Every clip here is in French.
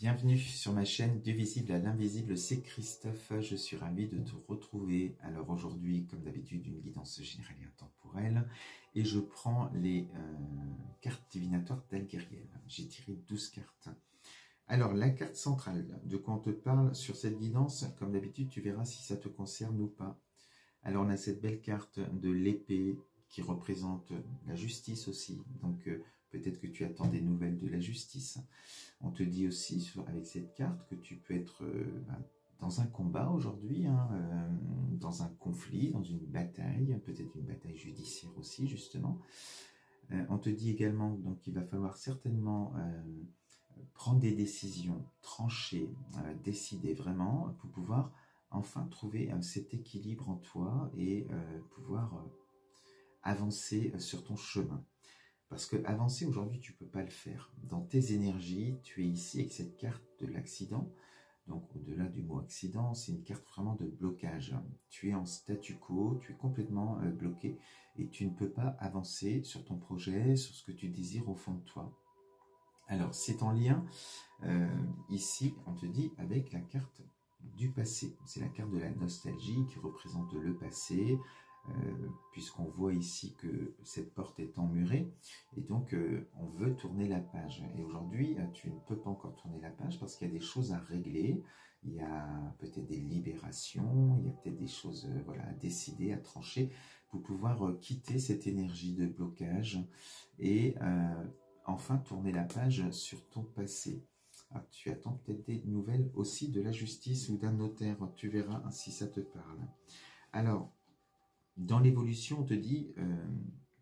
Bienvenue sur ma chaîne Du visible à l'invisible, c'est Christophe, je suis ravi de te retrouver. Alors aujourd'hui, comme d'habitude, une guidance générale et intemporelle, et je prends les cartes divinatoires d'Alguériel. J'ai tiré 12 cartes. Alors la carte centrale, de quoi on te parle sur cette guidance, comme d'habitude, tu verras si ça te concerne ou pas. Alors on a cette belle carte de l'épée qui représente la justice aussi, donc peut-être que tu attends des nouvelles de la justice. On te dit aussi avec cette carte que tu peux être dans un combat aujourd'hui, dans un conflit, dans une bataille, peut-être une bataille judiciaire aussi justement. On te dit également donc qu'il va falloir certainement prendre des décisions, trancher, décider vraiment pour pouvoir enfin trouver cet équilibre en toi et pouvoir avancer sur ton chemin. Parce que avancer aujourd'hui, tu ne peux pas le faire. Dans tes énergies, tu es ici avec cette carte de l'accident. Donc au-delà du mot accident, c'est une carte vraiment de blocage. Tu es en statu quo, tu es complètement bloqué et tu ne peux pas avancer sur ton projet, sur ce que tu désires au fond de toi. Alors c'est en lien, ici on te dit avec la carte du passé. C'est la carte de la nostalgie qui représente le passé, puisqu'on voit ici que cette porte est emmurée et donc on veut tourner la page. Et aujourd'hui, tu ne peux pas encore tourner la page parce qu'il y a des choses à régler, il y a peut-être des libérations, il y a peut-être des choses voilà, à décider, à trancher pour pouvoir quitter cette énergie de blocage et enfin tourner la page sur ton passé. Alors, tu attends peut-être des nouvelles aussi de la justice ou d'un notaire, tu verras si ça te parle. Alors, dans l'évolution, on te dit,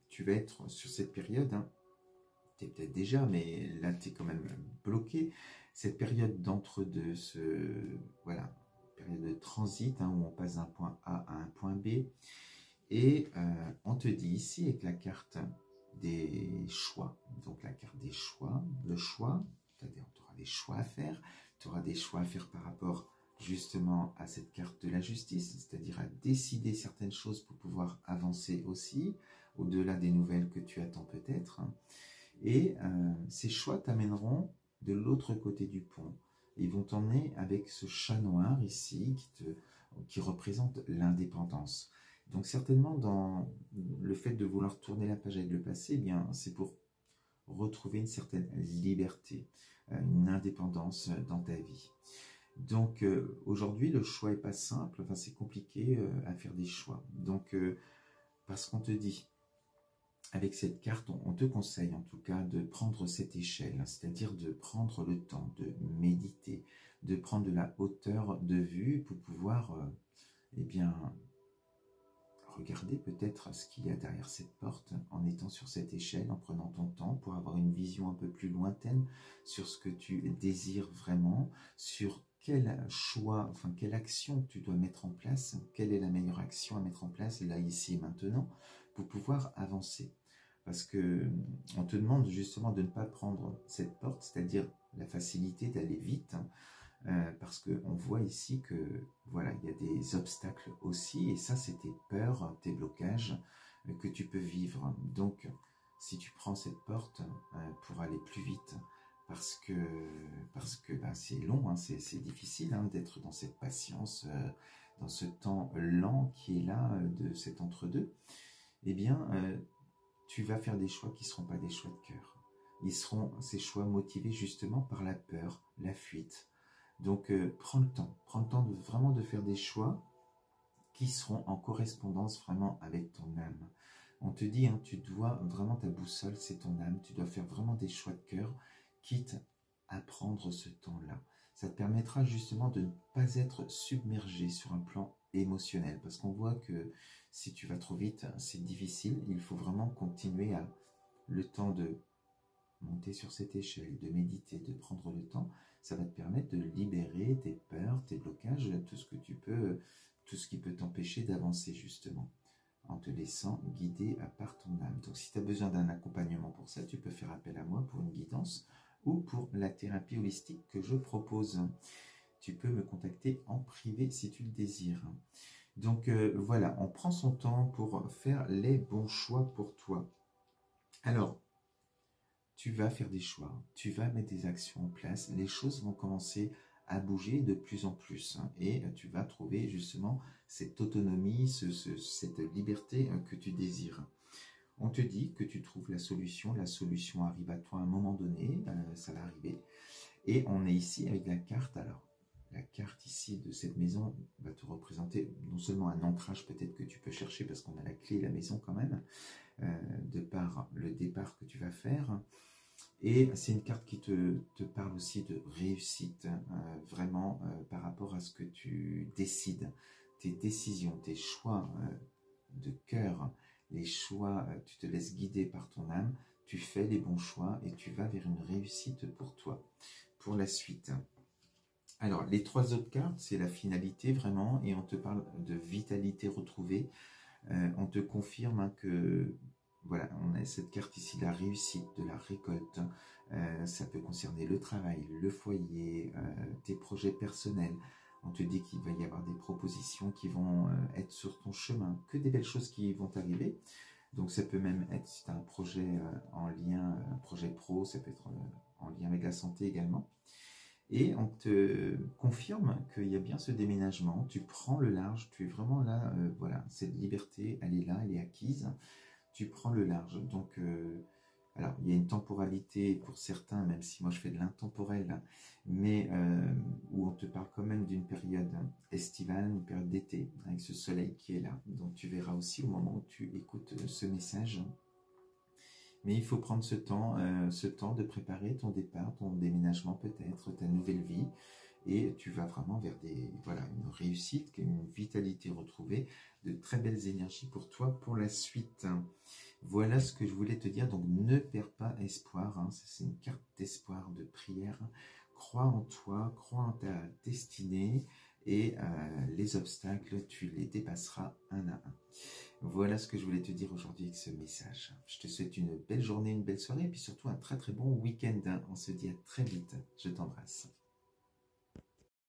tu vas être sur cette période, tu es peut-être déjà, mais là tu es quand même bloqué, cette période d'entre-deux, voilà, période de transit, où on passe d'un point A à un point B, et on te dit ici avec la carte des choix, donc la carte des choix, le choix, c'est-à-dire tu auras des choix à faire, tu auras des choix à faire par rapport justement à cette carte de la justice, c'est-à-dire à décider certaines choses pour pouvoir avancer aussi, au-delà des nouvelles que tu attends peut-être. Et ces choix t'amèneront de l'autre côté du pont. Ils vont t'emmener avec ce chat noir ici qui représente l'indépendance. Donc certainement dans le fait de vouloir tourner la page avec le passé, eh bien c'est pour retrouver une certaine liberté, une indépendance dans ta vie. Donc aujourd'hui le choix n'est pas simple, enfin c'est compliqué à faire des choix. Donc parce qu'on te dit, avec cette carte, on te conseille en tout cas de prendre cette échelle, c'est-à-dire de prendre le temps de méditer, de prendre de la hauteur de vue pour pouvoir eh bien, regarder peut-être ce qu'il y a derrière cette porte en étant sur cette échelle, en prenant ton temps pour avoir une vision un peu plus lointaine sur ce que tu désires vraiment, sur quel choix, enfin quelle action tu dois mettre en place, quelle est la meilleure action à mettre en place là, ici et maintenant, pour pouvoir avancer. Parce que on te demande justement de ne pas prendre cette porte, c'est-à-dire la facilité d'aller vite, parce qu'on voit ici que voilà, il y a des obstacles aussi, et ça c'est tes peurs, tes blocages que tu peux vivre. Donc si tu prends cette porte pour aller plus vite, parce que c'est long, c'est difficile d'être dans cette patience, dans ce temps lent qui est là, de cet entre-deux, eh bien tu vas faire des choix qui ne seront pas des choix de cœur. Ils seront ces choix motivés justement par la peur, la fuite. Donc prends le temps vraiment de faire des choix qui seront en correspondance vraiment avec ton âme. On te dit, tu dois vraiment, ta boussole, c'est ton âme, tu dois faire vraiment des choix de cœur, quitte à prendre ce temps-là. Ça te permettra justement de ne pas être submergé sur un plan émotionnel, parce qu'on voit que si tu vas trop vite, c'est difficile, il faut vraiment continuer à le temps de monter sur cette échelle, de méditer, de prendre le temps. Ça va te permettre de libérer tes peurs, tes blocages, tout ce qui peut t'empêcher d'avancer justement, en te laissant guider par ton âme. Donc si tu as besoin d'un accompagnement pour ça, tu peux faire appel à moi pour une guidance ou pour la thérapie holistique que je propose. Tu peux me contacter en privé si tu le désires. Donc voilà, on prend son temps pour faire les bons choix pour toi. Alors, tu vas faire des choix, tu vas mettre des actions en place, les choses vont commencer à bouger de plus en plus, hein, et tu vas trouver justement cette autonomie, cette liberté que tu désires. On te dit que tu trouves la solution arrive à toi à un moment donné, ça va arriver. Et on est ici avec la carte. Alors, la carte ici de cette maison va te représenter non seulement un ancrage peut-être que tu peux chercher parce qu'on a la clé de la maison quand même, de par le départ que tu vas faire. Et c'est une carte qui te parle aussi de réussite, vraiment par rapport à ce que tu décides, tes décisions, tes choix de cœur, les choix, tu te laisses guider par ton âme, tu fais les bons choix et tu vas vers une réussite pour toi, pour la suite. Alors, les 3 autres cartes, c'est la finalité vraiment, et on te parle de vitalité retrouvée. On te confirme hein, que, voilà, on a cette carte ici, la réussite, de la récolte. Ça peut concerner le travail, le foyer, tes projets personnels. On te dit qu'il va y avoir des propositions qui vont être sur ton chemin, que des belles choses qui vont arriver. Donc ça peut même être, si tu as un projet en lien, un projet pro, ça peut être en lien avec la santé également. Et on te confirme qu'il y a bien ce déménagement, tu prends le large, tu es vraiment là, voilà, cette liberté, elle est là, elle est acquise, tu prends le large. Donc, alors, il y a une temporalité pour certains, même si moi je fais de l'intemporel, mais où on te parle quand même d'une période estivale, une période d'été, avec ce soleil qui est là. Donc tu verras aussi au moment où tu écoutes ce message. Mais il faut prendre ce temps de préparer ton départ, ton déménagement peut-être, ta nouvelle vie. Et tu vas vraiment vers voilà, une réussite, une vitalité retrouvée, de très belles énergies pour toi pour la suite. Voilà ce que je voulais te dire. Donc ne perds pas espoir. Hein. C'est une carte d'espoir, de prière. Crois en toi, crois en ta destinée. Et les obstacles, tu les dépasseras un à un. Voilà ce que je voulais te dire aujourd'hui avec ce message. Je te souhaite une belle journée, une belle soirée et puis surtout un très très bon week-end. On se dit à très vite. Je t'embrasse.